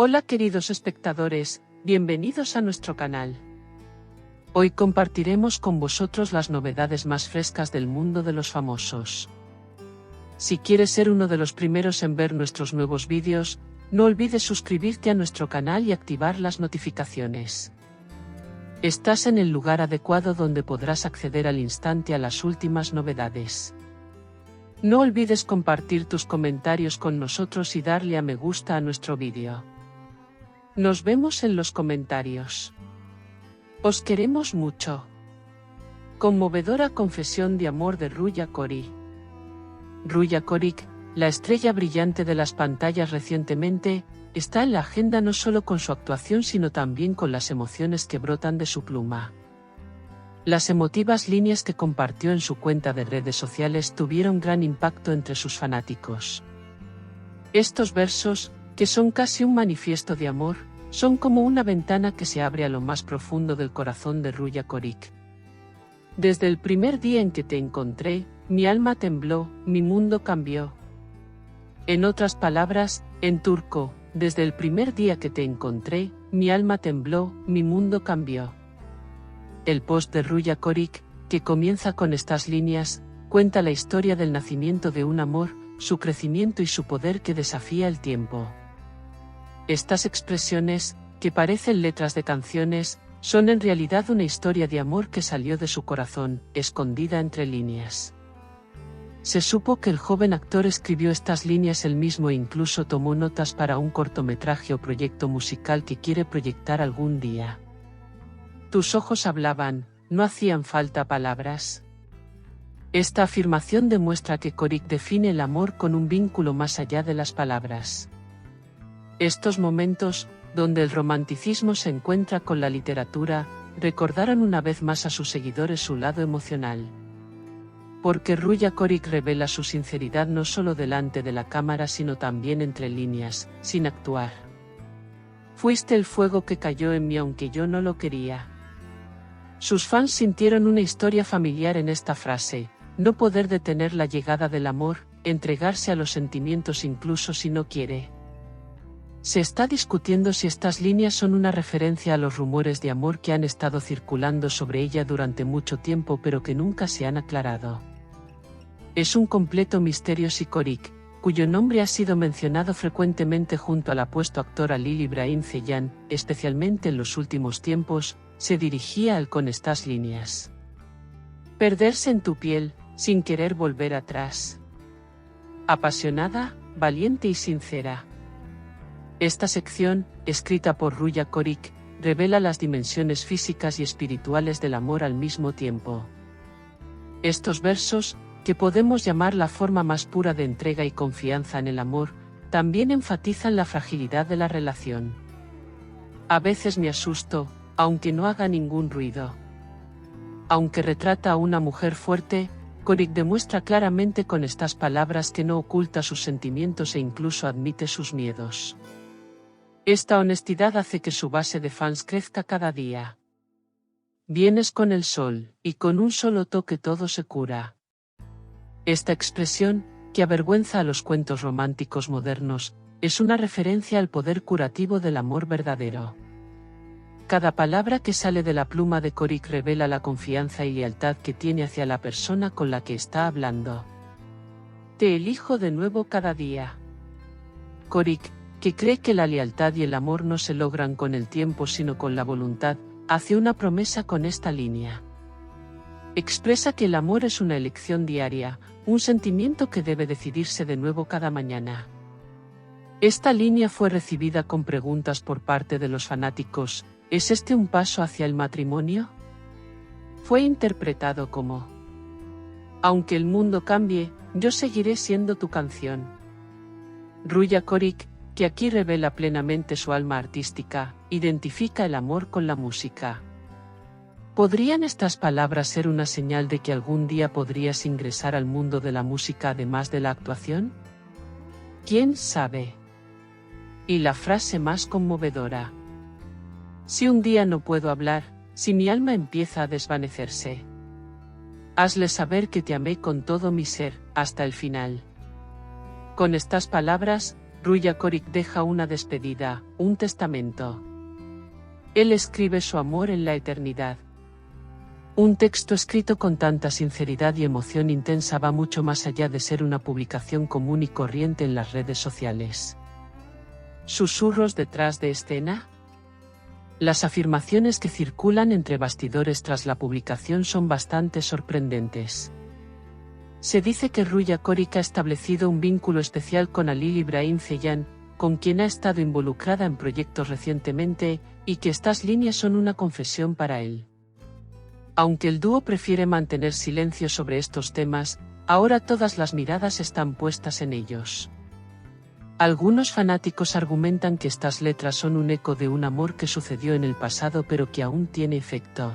Hola queridos espectadores, bienvenidos a nuestro canal. Hoy compartiremos con vosotros las novedades más frescas del mundo de los famosos. Si quieres ser uno de los primeros en ver nuestros nuevos vídeos, no olvides suscribirte a nuestro canal y activar las notificaciones. Estás en el lugar adecuado donde podrás acceder al instante a las últimas novedades. No olvides compartir tus comentarios con nosotros y darle a me gusta a nuestro vídeo. Nos vemos en los comentarios. Os queremos mucho. Conmovedora confesión de amor de Ruya Korik. Ruya Korik, la estrella brillante de las pantallas recientemente, está en la agenda no solo con su actuación sino también con las emociones que brotan de su pluma. Las emotivas líneas que compartió en su cuenta de redes sociales tuvieron gran impacto entre sus fanáticos. Estos versos, que son casi un manifiesto de amor, son como una ventana que se abre a lo más profundo del corazón de Ruya Korik. Desde el primer día en que te encontré, mi alma tembló, mi mundo cambió. En otras palabras, en turco, desde el primer día que te encontré, mi alma tembló, mi mundo cambió. El post de Ruya Korik, que comienza con estas líneas, cuenta la historia del nacimiento de un amor, su crecimiento y su poder que desafía el tiempo. Estas expresiones, que parecen letras de canciones, son en realidad una historia de amor que salió de su corazón, escondida entre líneas. Se supo que el joven actor escribió estas líneas él mismo e incluso tomó notas para un cortometraje o proyecto musical que quiere proyectar algún día. Tus ojos hablaban, no hacían falta palabras. Esta afirmación demuestra que Korik define el amor con un vínculo más allá de las palabras. Estos momentos, donde el romanticismo se encuentra con la literatura, recordaron una vez más a sus seguidores su lado emocional. Porque Ruya Korik revela su sinceridad no solo delante de la cámara sino también entre líneas, sin actuar. Fuiste el fuego que cayó en mí aunque yo no lo quería. Sus fans sintieron una historia familiar en esta frase, no poder detener la llegada del amor, entregarse a los sentimientos incluso si no quiere. Se está discutiendo si estas líneas son una referencia a los rumores de amor que han estado circulando sobre ella durante mucho tiempo pero que nunca se han aclarado. Es un completo misterio si Korik, cuyo nombre ha sido mencionado frecuentemente junto al apuesto actor Ali Ibrahim Ceylan, especialmente en los últimos tiempos, se dirigía a él con estas líneas. Perderse en tu piel, sin querer volver atrás. Apasionada, valiente y sincera. Esta sección, escrita por Ruya Korik, revela las dimensiones físicas y espirituales del amor al mismo tiempo. Estos versos, que podemos llamar la forma más pura de entrega y confianza en el amor, también enfatizan la fragilidad de la relación. A veces me asusto, aunque no haga ningún ruido. Aunque retrata a una mujer fuerte, Korik demuestra claramente con estas palabras que no oculta sus sentimientos e incluso admite sus miedos. Esta honestidad hace que su base de fans crezca cada día. Vienes con el sol, y con un solo toque todo se cura. Esta expresión, que avergüenza a los cuentos románticos modernos, es una referencia al poder curativo del amor verdadero. Cada palabra que sale de la pluma de Korik revela la confianza y lealtad que tiene hacia la persona con la que está hablando. Te elijo de nuevo cada día. Korik, que cree que la lealtad y el amor no se logran con el tiempo sino con la voluntad, hace una promesa con esta línea. Expresa que el amor es una elección diaria, un sentimiento que debe decidirse de nuevo cada mañana. Esta línea fue recibida con preguntas por parte de los fanáticos. ¿Es este un paso hacia el matrimonio? Fue interpretado como: aunque el mundo cambie, yo seguiré siendo tu canción. Ruya Korik, que aquí revela plenamente su alma artística, identifica el amor con la música. ¿Podrían estas palabras ser una señal de que algún día podrías ingresar al mundo de la música además de la actuación? ¿Quién sabe? Y la frase más conmovedora: si un día no puedo hablar, si mi alma empieza a desvanecerse, hazle saber que te amé con todo mi ser, hasta el final. Con estas palabras, Ruya Korik deja una despedida, un testamento. Él escribe su amor en la eternidad. Un texto escrito con tanta sinceridad y emoción intensa va mucho más allá de ser una publicación común y corriente en las redes sociales. ¿Susurros detrás de escena? Las afirmaciones que circulan entre bastidores tras la publicación son bastante sorprendentes. Se dice que Ruya Korik ha establecido un vínculo especial con Halil Ibrahim Ceylan, con quien ha estado involucrada en proyectos recientemente, y que estas líneas son una confesión para él. Aunque el dúo prefiere mantener silencio sobre estos temas, ahora todas las miradas están puestas en ellos. Algunos fanáticos argumentan que estas letras son un eco de un amor que sucedió en el pasado pero que aún tiene efecto.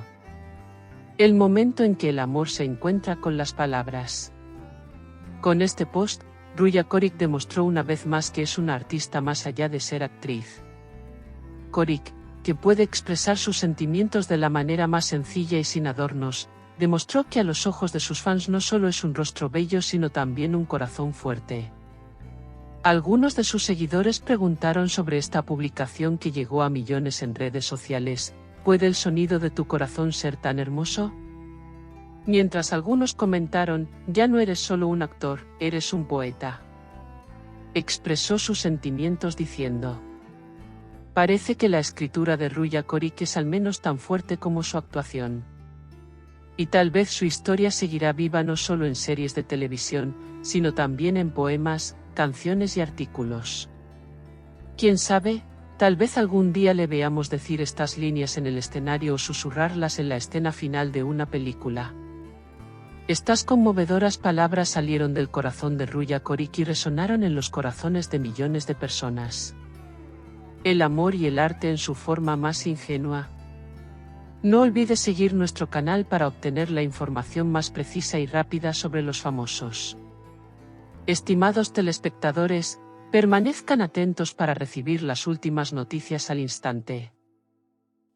El momento en que el amor se encuentra con las palabras. Con este post, Ruya Korik demostró una vez más que es una artista más allá de ser actriz. Korik, que puede expresar sus sentimientos de la manera más sencilla y sin adornos, demostró que a los ojos de sus fans no solo es un rostro bello sino también un corazón fuerte. Algunos de sus seguidores preguntaron sobre esta publicación que llegó a millones en redes sociales: ¿puede el sonido de tu corazón ser tan hermoso? Mientras algunos comentaron: ya no eres solo un actor, eres un poeta. Expresó sus sentimientos diciendo: parece que la escritura de Ruya Korik es al menos tan fuerte como su actuación. Y tal vez su historia seguirá viva no solo en series de televisión, sino también en poemas, canciones y artículos. ¿Quién sabe? Tal vez algún día le veamos decir estas líneas en el escenario o susurrarlas en la escena final de una película. Estas conmovedoras palabras salieron del corazón de Ruya Korik y resonaron en los corazones de millones de personas. El amor y el arte en su forma más ingenua. No olvides seguir nuestro canal para obtener la información más precisa y rápida sobre los famosos. Estimados telespectadores, permanezcan atentos para recibir las últimas noticias al instante.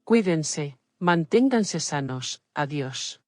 Cuídense, manténganse sanos, adiós.